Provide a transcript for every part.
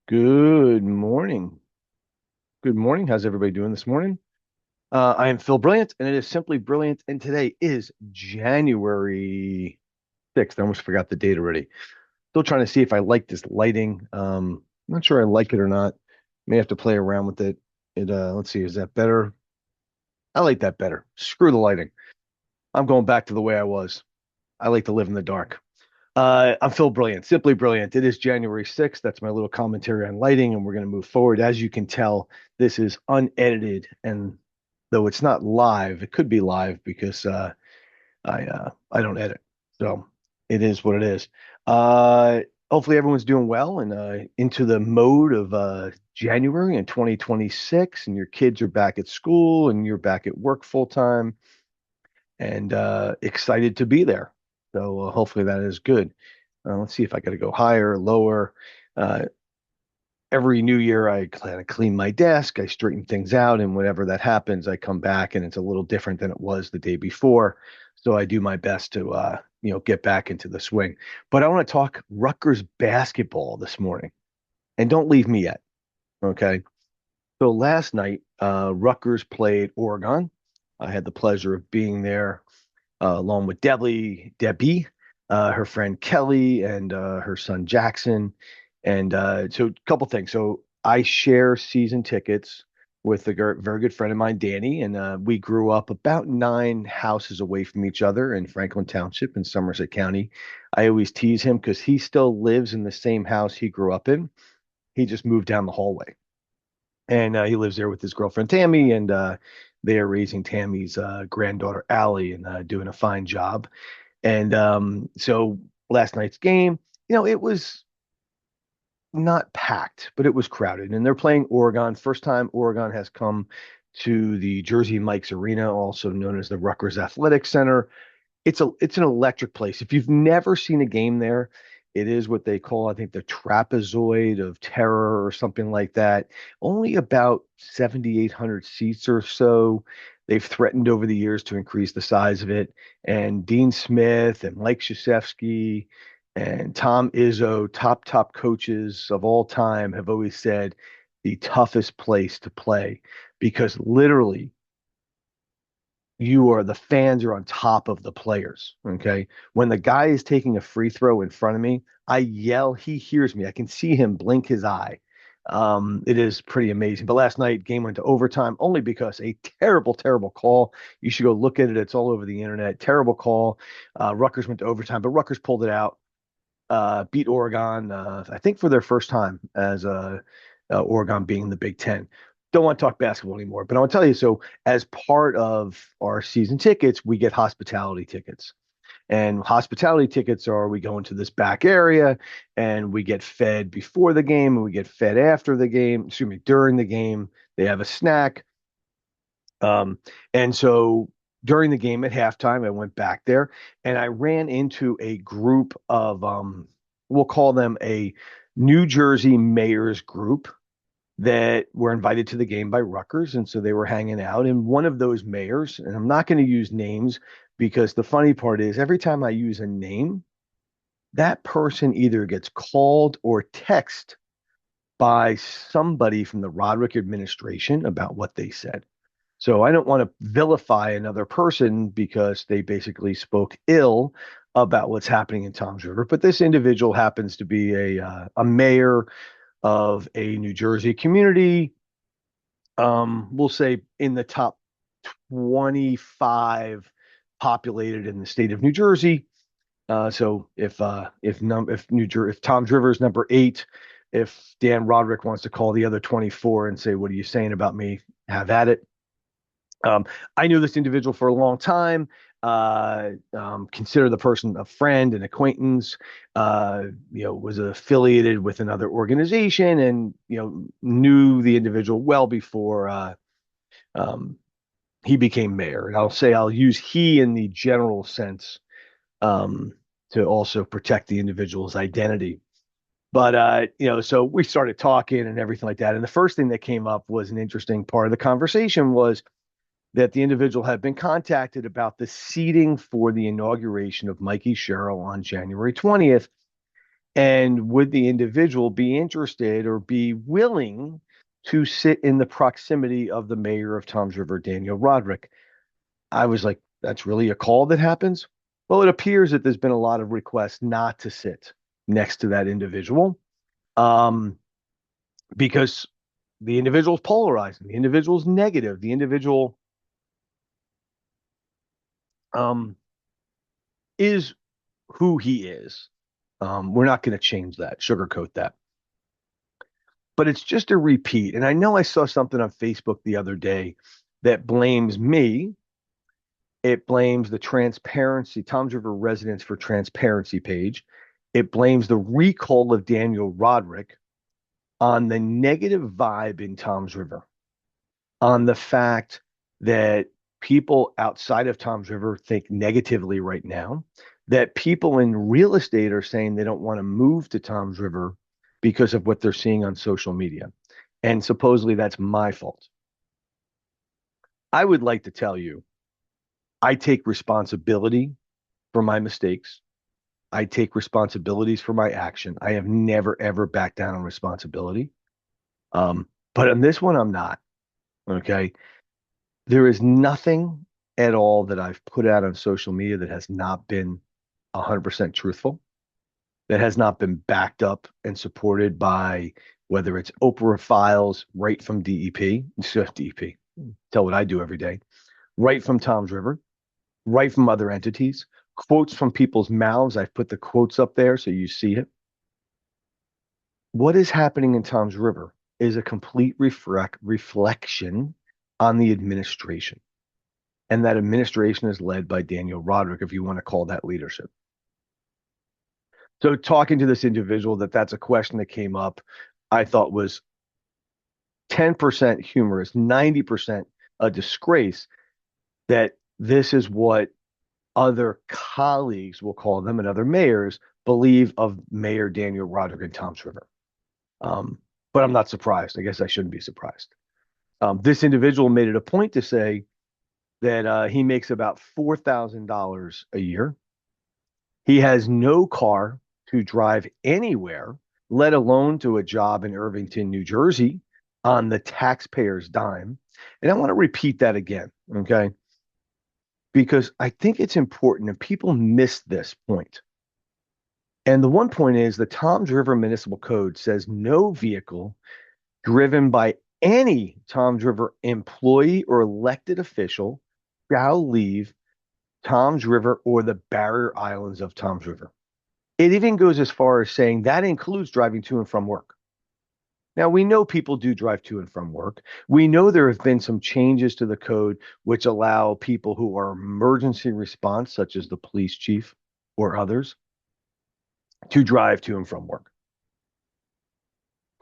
Good morning. Good morning. How's everybody doing this morning? I am Phil Brilliant, and it is simply brilliant. And today is January 6th. I almost forgot the date already. Still trying to see if I like this lighting. Not sure I like it or not. May have to play around with it. Let's see, is that better? I like that better. Screw the lighting. I'm going back to the way I was. I like to live in the dark. I'm Phil Brilliant, simply brilliant. It is January 6th. That's my little commentary on lighting, and we're going to move forward. As you can tell, this is unedited, and though it's not live, it could be live because I don't edit. So it is what it is. Uh, Hopefully everyone's doing well and into the mode of January in 2026, and your kids are back at school and you're back at work full time and excited to be there. So hopefully that is good. Let's see if I got to go higher, lower. Uh, every new year, I kind of clean my desk, I straighten things out, and whenever that happens, I come back and it's a little different than it was the day before. So I do my best to, get back into the swing. But I want to talk Rutgers basketball this morning, and don't leave me yet. Okay. So last night, Rutgers played Oregon. I had the pleasure of being there along with Debbie, her friend Kelly, and her son Jackson. And so, a couple things. So, I share season tickets with a very good friend of mine, Danny, and we grew up about 9 houses away from each other in Franklin Township in Somerset County. I always tease him because he still lives in the same house he grew up in. He just moved down the hallway, and he lives there with his girlfriend Tammy, and they are raising Tammy's granddaughter Allie and doing a fine job. And so last night's game, it was not packed, but it was crowded. And they're playing Oregon. First time Oregon has come to the Jersey Mike's Arena, also known as the Rutgers Athletic Center. It's an electric place. If you've never seen a game there, it is what they call, I think, the trapezoid of terror or something like that. Only about 7,800 seats or so. They've threatened over the years to increase the size of it. And Dean Smith and Mike Krzyzewski and Tom Izzo, top coaches of all time, have always said the toughest place to play because literally the fans are on top of the players. Okay. When the guy is taking a free throw in front of me, I yell, he hears me. I can see him blink his eye. It is pretty amazing. But last night, game went to overtime only because a terrible, terrible call. You should go look at it. It's all over the internet. Terrible call. Rutgers went to overtime, but Rutgers pulled it out, beat Oregon, I think for their first time as Oregon being in the Big Ten. Don't want to talk basketball anymore, but I want to tell you, so as part of our season tickets, we get hospitality tickets. And hospitality tickets are we go into this back area and we get fed before the game and we get fed after the game, excuse me, during the game. They have a snack. Um, and so during the game at halftime, I went back there and I ran into a group of, we'll call them a New Jersey mayor's group that were invited to the game by Rutgers. And so they were hanging out. And one of those mayors, and I'm not going to use names because the funny part is every time I use a name, that person either gets called or text by somebody from the Roderick administration about what they said. So I don't want to vilify another person because they basically spoke ill about what's happening in Tom's River. But this individual happens to be a mayor of a New Jersey community. We'll say in the top 25 populated in the state of New Jersey. So if Tom's River is number 8, if Dan Roderick wants to call the other 24 and say, "What are you saying about me?" Have at it. Um, I knew this individual for a long time. Consider the person a friend, an acquaintance. Was affiliated with another organization, and knew the individual well before um, he became mayor. And I'll use he in the general sense um, to also protect the individual's identity. But so we started talking and everything like that. And the first thing that came up was an interesting part of the conversation was that the individual had been contacted about the seating for the inauguration of Mikey Sherrill on January 20th. And would the individual be interested or be willing to sit in the proximity of the mayor of Toms River, Daniel Rodrick? I was like, that's really a call that happens? Well, it appears that there's been a lot of requests not to sit next to that individual, um, because the individual's polarizing, the individual's negative, the individual um, is who he is. We're not going to change that, sugarcoat that. But it's just a repeat. And I know I saw something on Facebook the other day that blames me. It blames the transparency, Toms River Residents for Transparency page. It blames the recall of Daniel Rodrick on the negative vibe in Toms River, on the fact that people outside of Toms River think negatively right now, that people in real estate are saying they don't want to move to Toms River because of what they're seeing on social media. And supposedly that's my fault. I would like to tell you, I take responsibility for my mistakes. I take responsibilities for my action. I have never, ever backed down on responsibility. But on this one, I'm not. Okay. There is nothing at all that I've put out on social media that has not been 100% truthful, that has not been backed up and supported by whether it's Oprah files right from DEP, DEP, tell what I do every day, right from Toms River, right from other entities, quotes from people's mouths. I've put the quotes up there so you see it. What is happening in Toms River is a complete reflection on the administration. And that administration is led by Daniel Rodrick, if you want to call that leadership. So talking to this individual, that's a question that came up, I thought was 10% humorous, 90% a disgrace, that this is what other colleagues, we'll call them, and other mayors believe of Mayor Daniel Rodrick in Toms River. Um, but I'm not surprised. I guess I shouldn't be surprised. This individual made it a point to say that he makes about $4,000 a year. He has no car to drive anywhere, let alone to a job in Irvington, New Jersey, on the taxpayer's dime. And I want to repeat that again, okay? Because I think it's important and people miss this point. And the one point is the Toms River Municipal Code says no vehicle driven by any Toms River employee or elected official shall leave Toms River or the barrier islands of Toms River. It even goes as far as saying that includes driving to and from work. Now, we know people do drive to and from work. We know there have been some changes to the code which allow people who are emergency response, such as the police chief or others, to drive to and from work.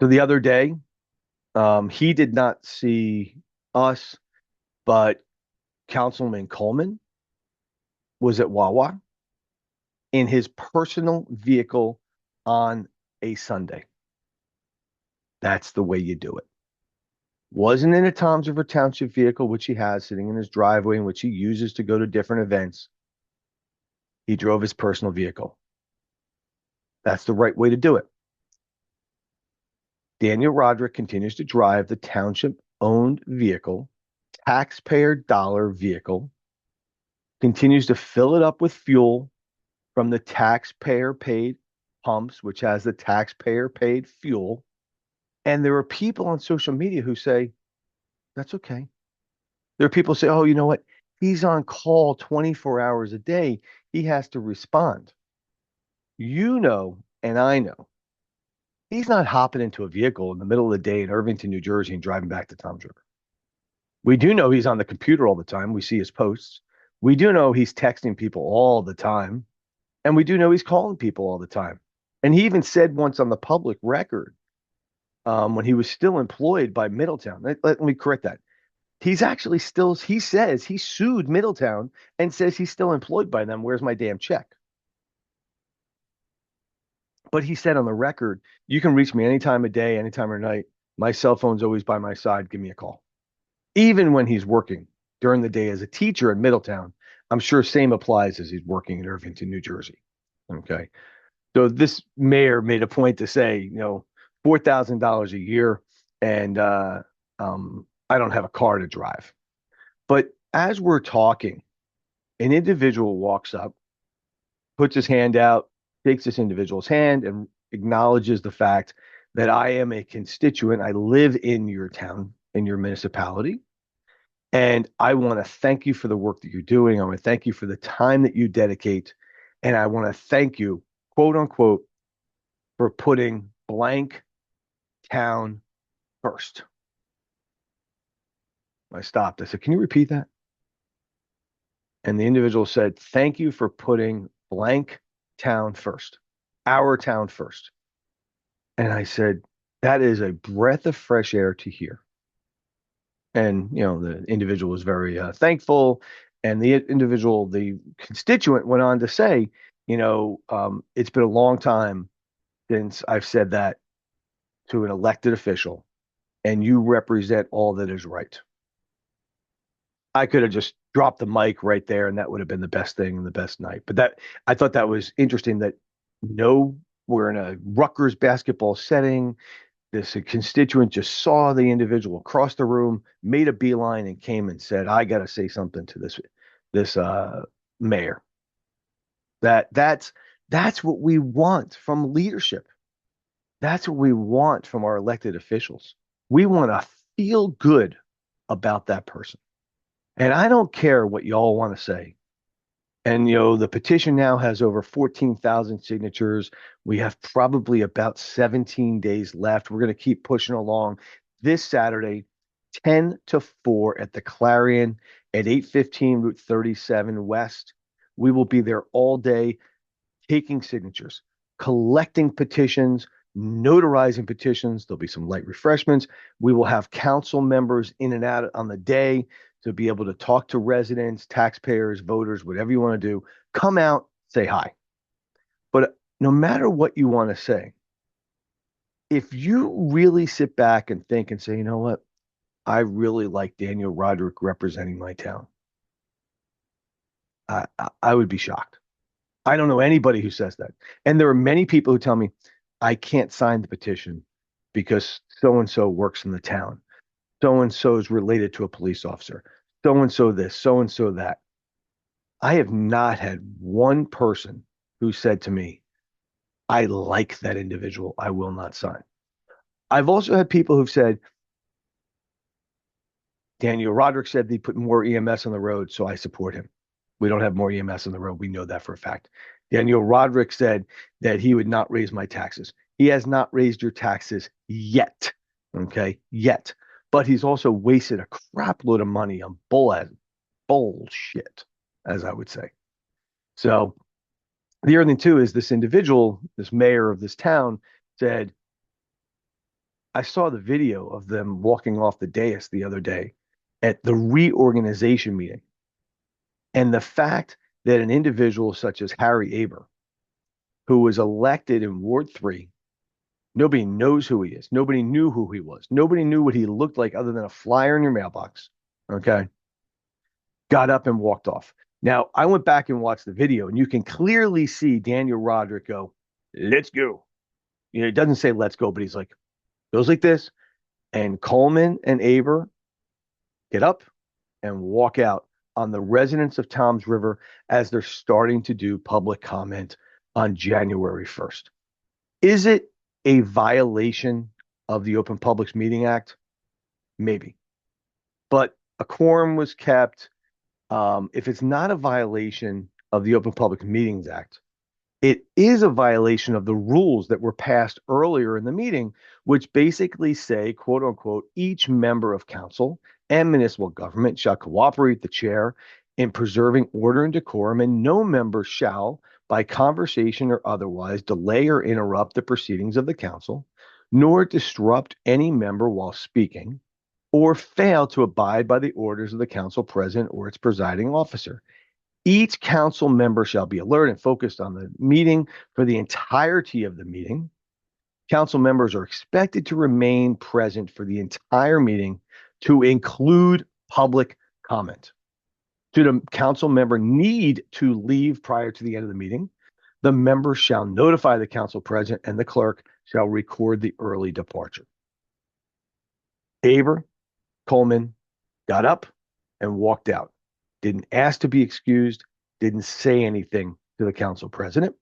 So the other day, he did not see us, but Councilman Coleman was at Wawa in his personal vehicle on a Sunday. That's the way you do it. Wasn't in a Toms River Township vehicle, which he has sitting in his driveway and which he uses to go to different events. He drove his personal vehicle. That's the right way to do it. Daniel Rodrick continues to drive the township owned vehicle, taxpayer dollar vehicle, continues to fill it up with fuel from the taxpayer paid pumps, which has the taxpayer paid fuel. And there are people on social media who say, that's okay. There are people who say, oh, you know what? He's on call 24 hours a day. He has to respond. You know, and I know, he's not hopping into a vehicle in the middle of the day in Irvington, New Jersey and driving back to Toms River. We do know he's on the computer all the time. We see his posts. We do know he's texting people all the time. And we do know he's calling people all the time. And he even said once on the public record, when he was still employed by Middletown, let me correct that. He's actually still, he says he sued Middletown and says he's still employed by them. Where's my damn check? But he said on the record, you can reach me any time of day, any time of night. My cell phone's always by my side. Give me a call. Even when he's working during the day as a teacher in Middletown, I'm sure same applies as he's working in Irvington, New Jersey. Okay. So this mayor made a point to say, $4,000 a year, and I don't have a car to drive. But as we're talking, an individual walks up, puts his hand out, takes this individual's hand, and acknowledges the fact that I am a constituent. I live in your town, in your municipality, and I want to thank you for the work that you're doing. I want to thank you for the time that you dedicate. And I want to thank you, quote unquote, for putting blank town first. I stopped. I said, can you repeat that? And the individual said, thank you for putting blank town first, our town first. And I said, that is a breath of fresh air to hear. And, the individual was very thankful. And the constituent went on to say, it's been a long time since I've said that to an elected official, and you represent all that is right. I could have just dropped the mic right there, and that would have been the best thing and the best night. But I thought that was interesting that no, we're in a Rutgers basketball setting. This constituent just saw the individual across the room, made a beeline, and came and said, "I got to say something to this mayor." That's what we want from leadership. That's what we want from our elected officials. We want to feel good about that person. And I don't care what y'all want to say. And the petition now has over 14,000 signatures. We have probably about 17 days left. We're going to keep pushing along. This Saturday, 10 to 4 at the Clarion at 815 Route 37 West. We will be there all day taking signatures, collecting petitions, notarizing petitions. There'll be some light refreshments. We will have council members in and out on the day to be able to talk to residents, taxpayers, voters, whatever you want to do. Come out, say hi. But no matter what you want to say, if you really sit back and think and say, you know what, I really like Daniel Rodrick representing my town, I would be shocked. I don't know anybody who says that. And there are many people who tell me, I can't sign the petition because so and so works in the town. So and so is related to a police officer. So and so this, so and so that. I have not had one person who said to me, I like that individual. I will not sign. I've also had people who've said, Daniel Rodrick said they put more EMS on the road, so I support him. We don't have more EMS on the road. We know that for a fact. Daniel Rodrick said that he would not raise my taxes. He has not raised your taxes yet. Okay, yet. But he's also wasted a crap load of money on bullshit, as I would say. So the other thing too is this individual, this mayor of this town, said, I saw the video of them walking off the dais the other day at the reorganization meeting. And the fact that an individual such as Harry Aber, who was elected in Ward 3, nobody knows who he is. Nobody knew who he was. Nobody knew what he looked like other than a flyer in your mailbox. Okay. Got up and walked off. Now, I went back and watched the video, and you can clearly see Daniel Rodrick go, let's go. He doesn't say let's go, but he's like, goes like this. And Coleman and Aber get up and walk out on the residents of Toms River as they're starting to do public comment on January 1st. Is it a violation of the Open Publics Meeting Act? Maybe. But a quorum was kept. If it's not a violation of the Open Public Meetings Act, it is a violation of the rules that were passed earlier in the meeting, which basically say, quote unquote, each member of council and municipal government shall cooperate with the chair in preserving order and decorum, and no member shall, by conversation or otherwise, delay or interrupt the proceedings of the council, nor disrupt any member while speaking, or fail to abide by the orders of the council president or its presiding officer. Each council member shall be alert and focused on the meeting for the entirety of the meeting. Council members are expected to remain present for the entire meeting to include public comment. Should a council member need to leave prior to the end of the meeting, The member shall notify the council president and the clerk shall record the early departure. Aber, Coleman got up and walked out. Didn't ask to be excused, didn't say anything to the council president.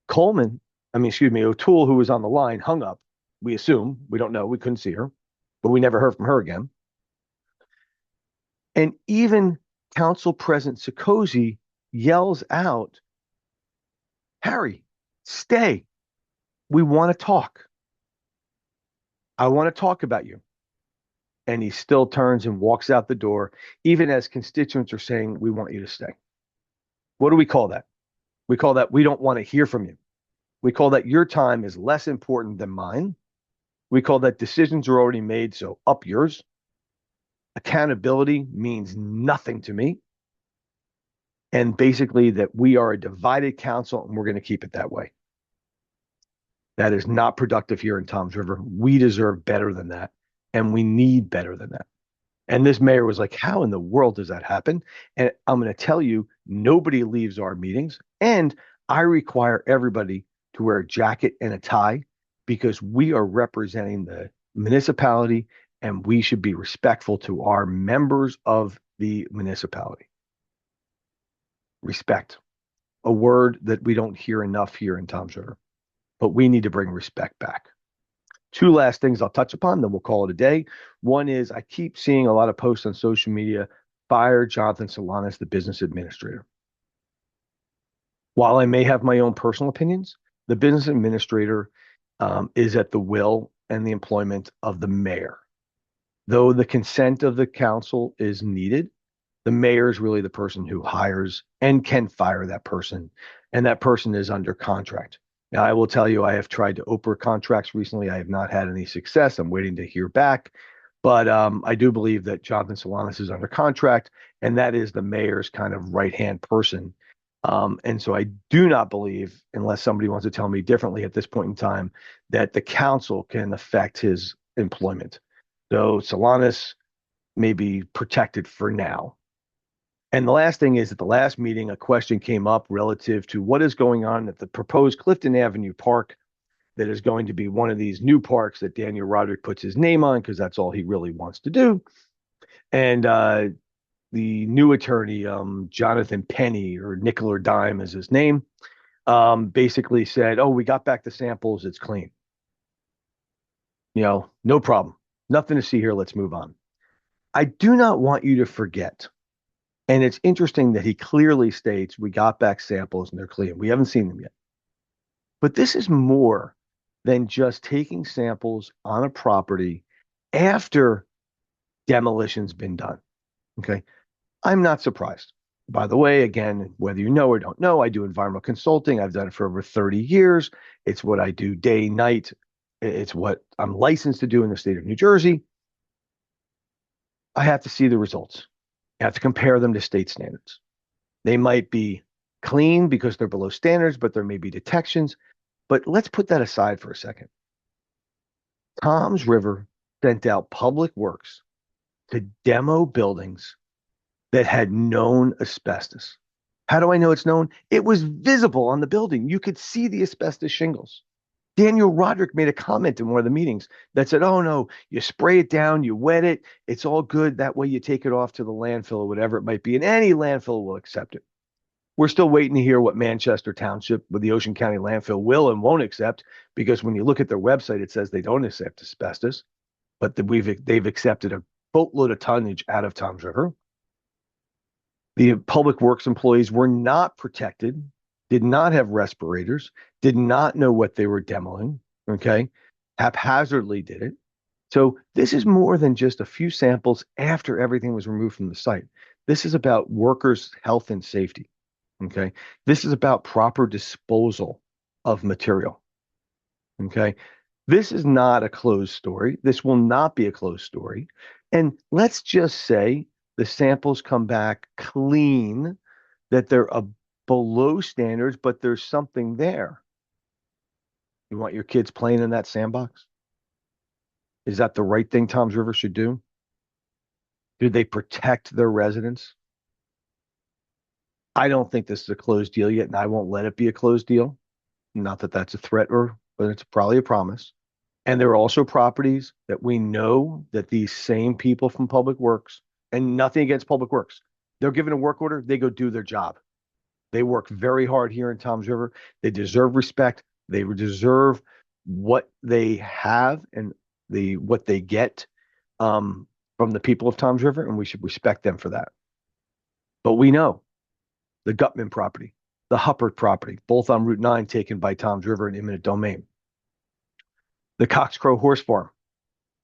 O'Toole, who was on the line, hung up. We assume, we don't know, we couldn't see her, but we never heard from her again. And even Council President Sikosi yells out, Harry, stay. We want to talk. I want to talk about you. And he still turns and walks out the door, even as constituents are saying, we want you to stay. What do we call that? We call that we don't want to hear from you. We call that your time is less important than mine. We call that decisions are already made, so up yours. Accountability means nothing to me. And basically that we are a divided council and we're going to keep it that way. That is not productive here in Toms River. We deserve better than that. And we need better than that. And this mayor was like, how in the world does that happen? And I'm going to tell you, nobody leaves our meetings. And I require everybody to wear a jacket and a tie because we are representing the municipality and we should be respectful to our members of the municipality. Respect, a word that we don't hear enough here in Toms River, but we need to bring respect back. Two last things I'll touch upon, then we'll call it a day. One is I keep seeing a lot of posts on social media, fire Jonathan Salonis, the business administrator. While I may have my own personal opinions, the business administrator is at the will and the employment of the mayor. Though the consent of the council is needed, the mayor is really the person who hires and can fire that person, and that person is under contract. Now, I will tell you, I have tried to Oprah contracts recently. I have not had any success. I'm waiting to hear back. But I do believe that Jonathan Salonis is under contract, and that is the mayor's kind of right-hand person. And so I do not believe, unless somebody wants to tell me differently at this point in time, that the council can affect his employment. So Salonis may be protected for now. And the last thing is at the last meeting, a question came up relative to what is going on at the proposed Clifton Avenue park that is going to be one of these new parks that Daniel Rodrick puts his name on because that's all he really wants to do. And the new attorney, Jonathan Penny or Nickel or Dime is his name, basically said, oh, we got back the samples. It's clean. No problem. Nothing to see here. Let's move on. I do not want you to forget. And it's interesting that he clearly states we got back samples and they're clean. We haven't seen them yet. But this is more than just taking samples on a property after demolition's been done. Okay. I'm not surprised. By the way, again, whether you know or don't know, I do environmental consulting. I've done it for over 30 years. It's what I do day, night. It's what I'm licensed to do in the state of New Jersey. I have to see the results. I have to compare them to state standards. They might be clean because they're below standards, but there may be detections. But let's put that aside for a second. Toms River sent out Public Works to demo buildings that had known asbestos. How do I know it's known? It was visible on the building. You could see the asbestos shingles. Daniel Rodrick made a comment in one of the meetings that said, oh, no, you spray it down, you wet it, it's all good. That way you take it off to the landfill or whatever it might be, and any landfill will accept it. We're still waiting to hear what Manchester Township with the Ocean County landfill will and won't accept, because when you look at their website, it says they don't accept asbestos, but they've accepted a boatload of tonnage out of Toms River. The Public Works employees were not protected, did not have respirators, did not know what they were demoing, okay? Haphazardly did it. So this is more than just a few samples after everything was removed from the site. This is about workers' health and safety, okay? This is about proper disposal of material, okay? This is not a closed story. This will not be a closed story. And let's just say the samples come back clean, that they're below standards, but there's something there. You want your kids playing in that sandbox? Is that the right thing Toms River should do? Do they protect their residents? I don't think this is a closed deal yet, and I won't let it be a closed deal. Not that that's a threat but it's probably a promise. And there are also properties that we know that these same people from Public Works, and nothing against Public Works, they're given a work order, they go do their job. They work very hard here in Toms River. They deserve respect. They deserve what they have and what they get from the people of Toms River, and we should respect them for that. But we know the Gutman property, the Huppert property, both on Route 9, taken by Toms River and eminent domain. The Coxcrow Horse Farm,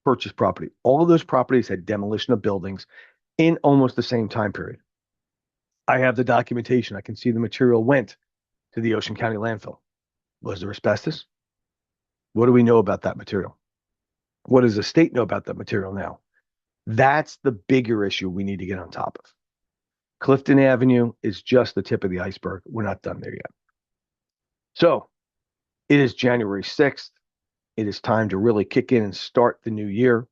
purchased property. All of those properties had demolition of buildings in almost the same time period. I have the documentation. I can see the material went to the Ocean County landfill. Was there asbestos? What do we know about that material? What does the state know about that material now? That's the bigger issue we need to get on top of. Clifton Avenue is just the tip of the iceberg. We're not done there yet. So it is January 6th. It is time to really kick in and start the new year.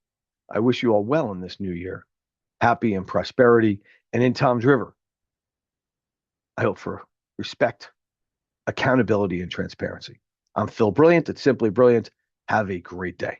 I wish you all well in this new year, happy and prosperity. And in Toms River, I hope for respect, accountability, and transparency. I'm Phil Brilliant. It's Simply Brilliant. Have a great day.